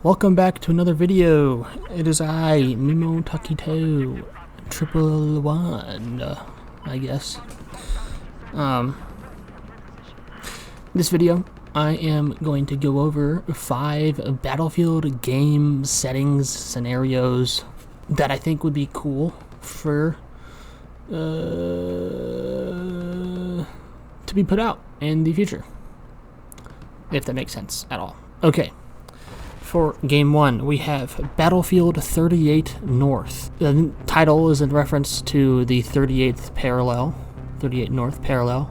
Welcome back to another video. It is I, Mimo Takito, 111, I guess. This video, I am going to go over 5 Battlefield game settings, scenarios that I think would be cool for to be put out in the future, if that makes sense at all. Okay. For Game 1, we have Battlefield 38 North. The title is in reference to the 38th parallel, 38 North parallel,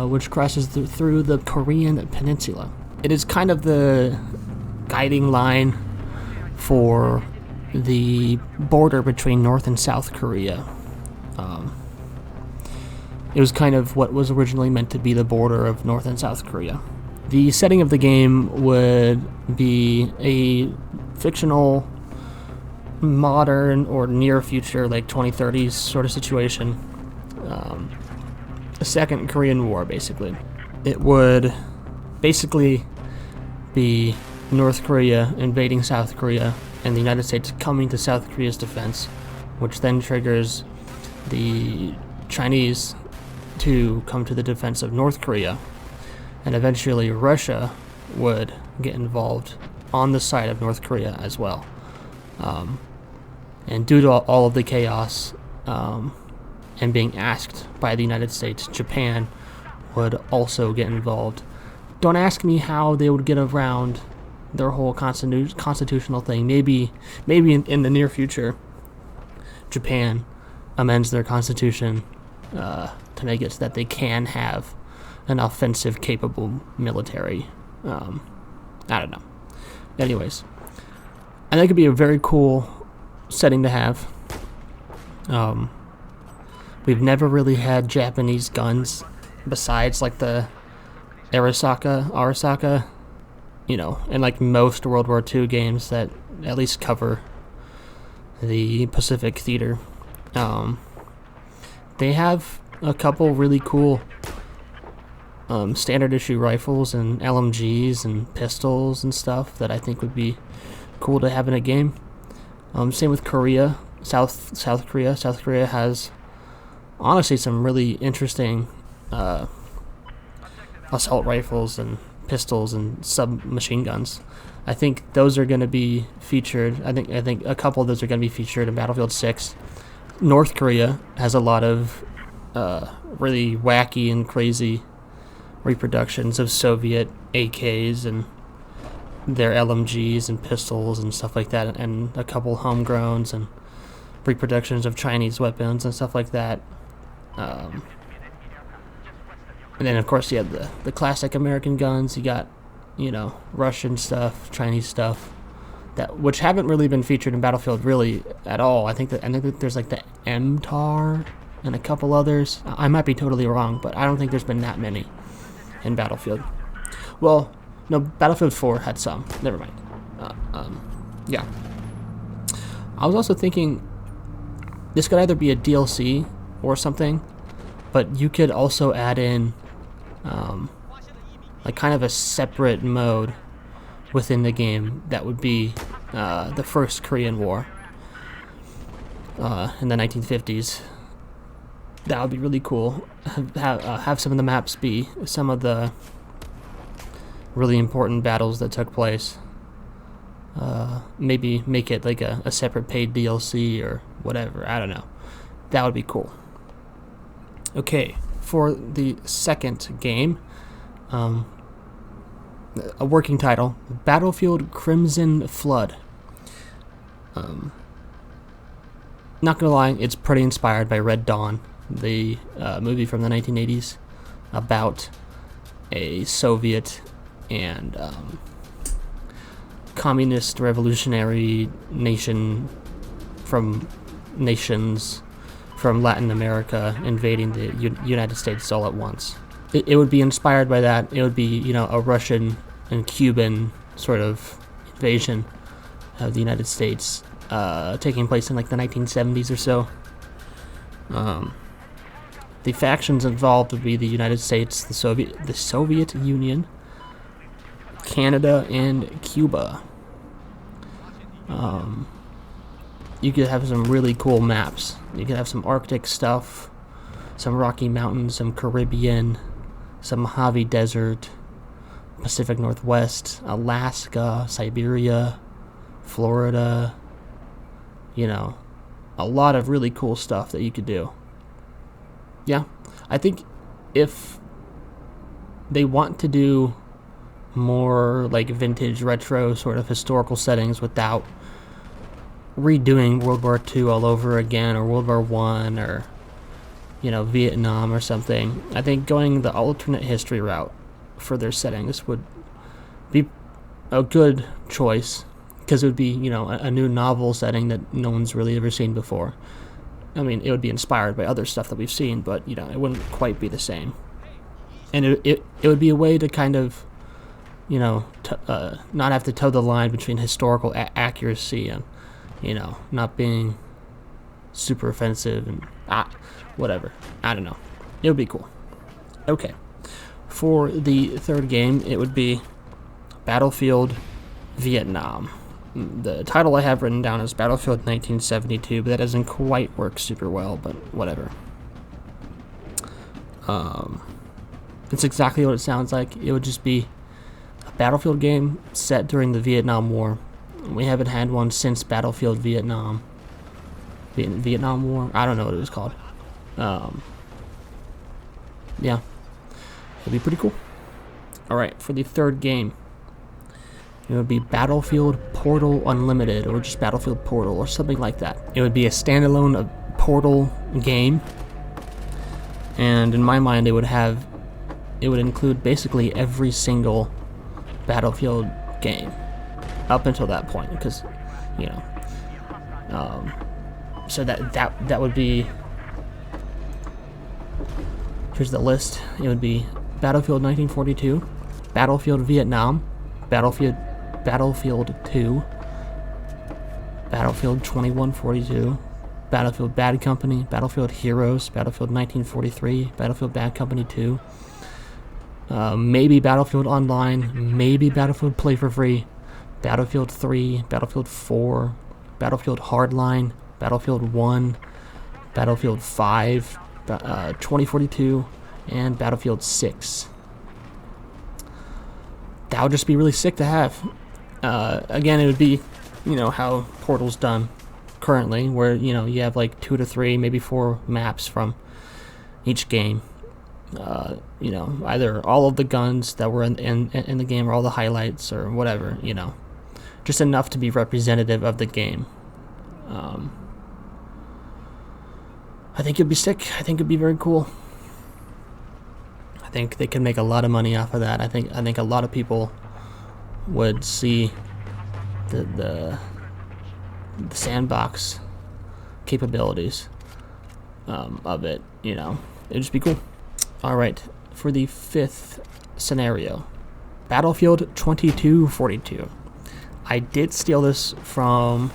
which crosses through the Korean Peninsula. It is kind of the guiding line for the border between North and South Korea. It was kind of what was originally meant to be the border of North and South Korea. The setting of the game would be a fictional, modern, or near future, like 2030s sort of situation. A second Korean War, basically. It would basically be North Korea invading South Korea and the United States coming to South Korea's defense, which then triggers the Chinese to come to the defense of North Korea. And eventually Russia would get involved on the side of North Korea as well. And due to all of the chaos and being asked by the United States, Japan would also get involved. Don't ask me how they would get around their whole constitutional thing. Maybe in the near future, Japan amends their constitution to make it so that they can have an offensive capable military. I don't know. Anyways, I think it'd be a very cool setting to have. We've never really had Japanese guns besides like the Arisaka, and like most World War II games that at least cover the Pacific theater. They have a couple really cool standard issue rifles and LMGs and pistols and stuff that I think would be cool to have in a game. Same with Korea, South Korea. South Korea has honestly some really interesting assault rifles and pistols and submachine guns. I think those are going to be featured. I think a couple of those are going to be featured in Battlefield 6. North Korea has a lot of really wacky and crazy reproductions of Soviet AKs and their LMGs and pistols and stuff like that, and a couple homegrowns and reproductions of Chinese weapons and stuff like that. And then of course you have the classic American guns. You got Russian stuff, Chinese stuff, which haven't really been featured in Battlefield really at all. I think that there's like the MTAR and a couple others. I might be totally wrong, but I don't think there's been that many in Battlefield. Well, no, Battlefield 4 had some. Never mind. Yeah. I was also thinking this could either be a DLC or something, but you could also add in like kind of a separate mode within the game that would be the first Korean War in the 1950s. That would be really cool. Have some of the maps be some of the really important battles that took place. Maybe make it like a separate paid DLC or whatever. I don't know. That would be cool. Okay, for the second game, a working title, Battlefield Crimson Flood. Not gonna lie, it's pretty inspired by Red Dawn, the movie from the 1980s about a Soviet and communist revolutionary nations from Latin America invading the United States all at once. It would be inspired by that. It would be, a Russian and Cuban sort of invasion of the United States taking place in like the 1970s or so. The factions involved would be the United States, the Soviet Union, Canada, and Cuba. You could have some really cool maps. You could have some Arctic stuff, some Rocky Mountains, some Caribbean, some Mojave Desert, Pacific Northwest, Alaska, Siberia, Florida, a lot of really cool stuff that you could do. Yeah, I think if they want to do more like vintage retro sort of historical settings without redoing World War II all over again, or World War I, or Vietnam or something, I think going the alternate history route for their settings would be a good choice, because it would be a new novel setting that no one's really ever seen before. I mean, it would be inspired by other stuff that we've seen, but it wouldn't quite be the same. And it would be a way to kind of not have to toe the line between historical accuracy and not being super offensive and whatever. I don't know. It would be cool. Okay. For the third game, it would be Battlefield Vietnam. The title I have written down is Battlefield 1972, but that doesn't quite work super well, but whatever. It's exactly what it sounds like. It would just be a Battlefield game set during the Vietnam War. We haven't had one since Battlefield Vietnam. Vietnam War? I don't know what it was called. Yeah. It'd be pretty cool. Alright, for the third game, it would be Battlefield Portal Unlimited, or just Battlefield Portal, or something like that. It would be a standalone Portal game, and in my mind, it would include basically every single Battlefield game up until that point, because so that would be, here's the list. It would be Battlefield 1942, Battlefield Vietnam, Battlefield 2, Battlefield 2142, Battlefield Bad Company, Battlefield Heroes, Battlefield 1943, Battlefield Bad Company 2, maybe Battlefield Online, maybe Battlefield Play for Free, Battlefield 3, Battlefield 4, Battlefield Hardline, Battlefield 1, Battlefield 5, 2042, and Battlefield 6. That would just be really sick to have. Again, it would be, how Portal's done currently, where, you have like 2 to 3, maybe 4 maps from each game. Either all of the guns that were in the game, or all the highlights, or whatever, just enough to be representative of the game. I think it'd be sick. I think it'd be very cool. I think they could make a lot of money off of that. I think a lot of people would see the sandbox capabilities of it. It'd just be cool. All right, for the fifth scenario, Battlefield 2242. I did steal this from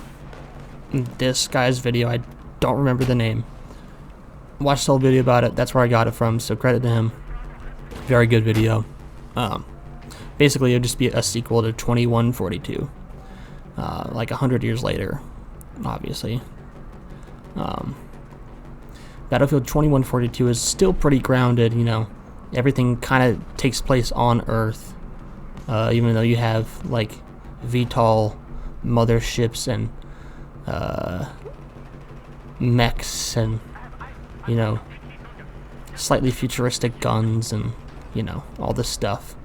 this guy's video. I don't remember the name. Watched the whole video about it. That's where I got it from, so credit to him. Very good video. Basically, it would just be a sequel to 2142. Like 100 years later, obviously. Battlefield 2142 is still pretty grounded, Everything kind of takes place on Earth. Even though you have, like, VTOL motherships and mechs and, slightly futuristic guns and, all this stuff.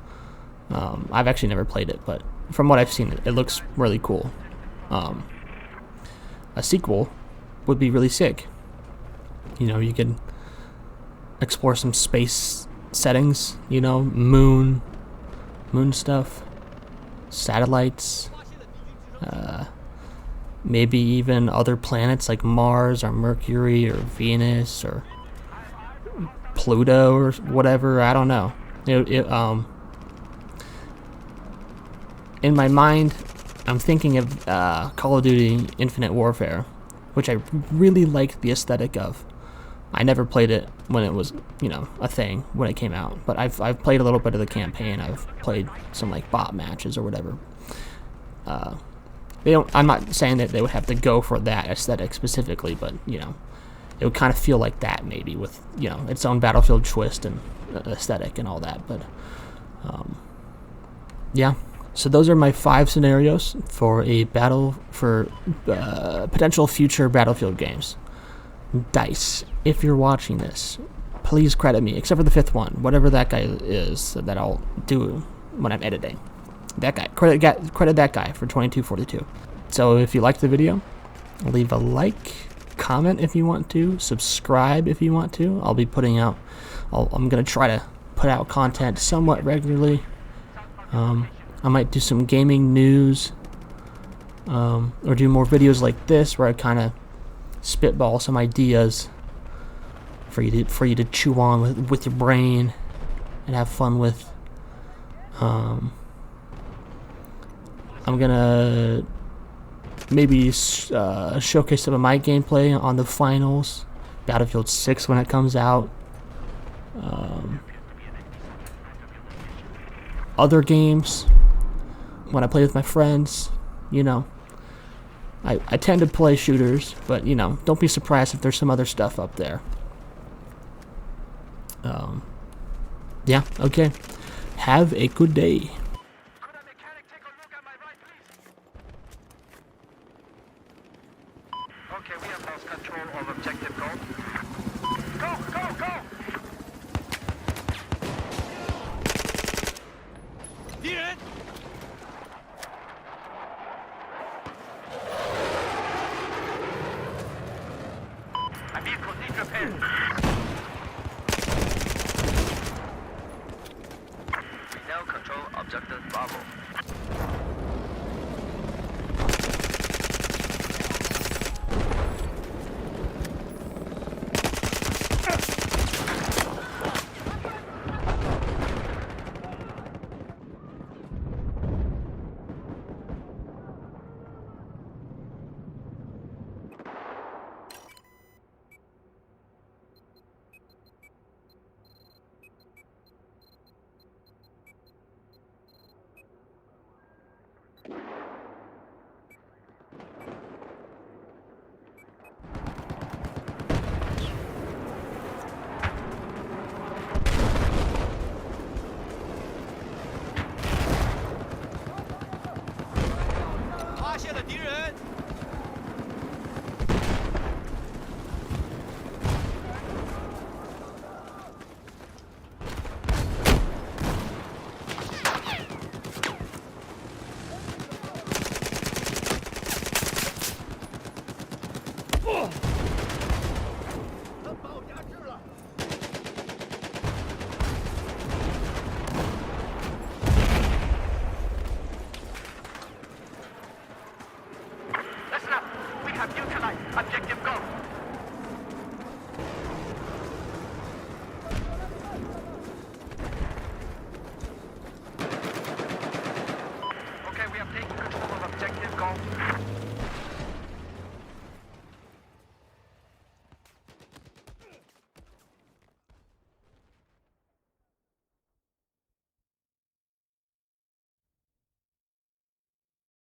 I've actually never played it, but from what I've seen, it looks really cool. A sequel would be really sick. You could explore some space settings, moon stuff, satellites, maybe even other planets like Mars or Mercury or Venus or Pluto or whatever. I don't know. In my mind, I'm thinking of Call of Duty Infinite Warfare, which I really liked the aesthetic of. I never played it when it was, a thing when it came out, but I've played a little bit of the campaign. I've played some like bot matches or whatever. They don't. I'm not saying that they would have to go for that aesthetic specifically, but it would kind of feel like that maybe with its own Battlefield twist and aesthetic and all that. But yeah. So those are my 5 scenarios for potential future Battlefield games. DICE, if you're watching this, please credit me, except for the 5th one, whatever that guy is that I'll do when I'm editing. That guy, credit that guy for 2242. So if you liked the video, leave a like, comment if you want to, subscribe if you want to. I'll be putting out, I'm gonna try to put out content somewhat regularly. I might do some gaming news, or do more videos like this where I kind of spitball some ideas for you to chew on with your brain and have fun with. I'm gonna maybe showcase some of my gameplay on the finals, Battlefield 6 when it comes out. Other games, when I play with my friends, I tend to play shooters, but don't be surprised if there's some other stuff up there. Yeah, okay. Have a good day. Okay, we have lost control of objective goal. Go, go, go! My vehicle needs repair. We now control objective Bravo.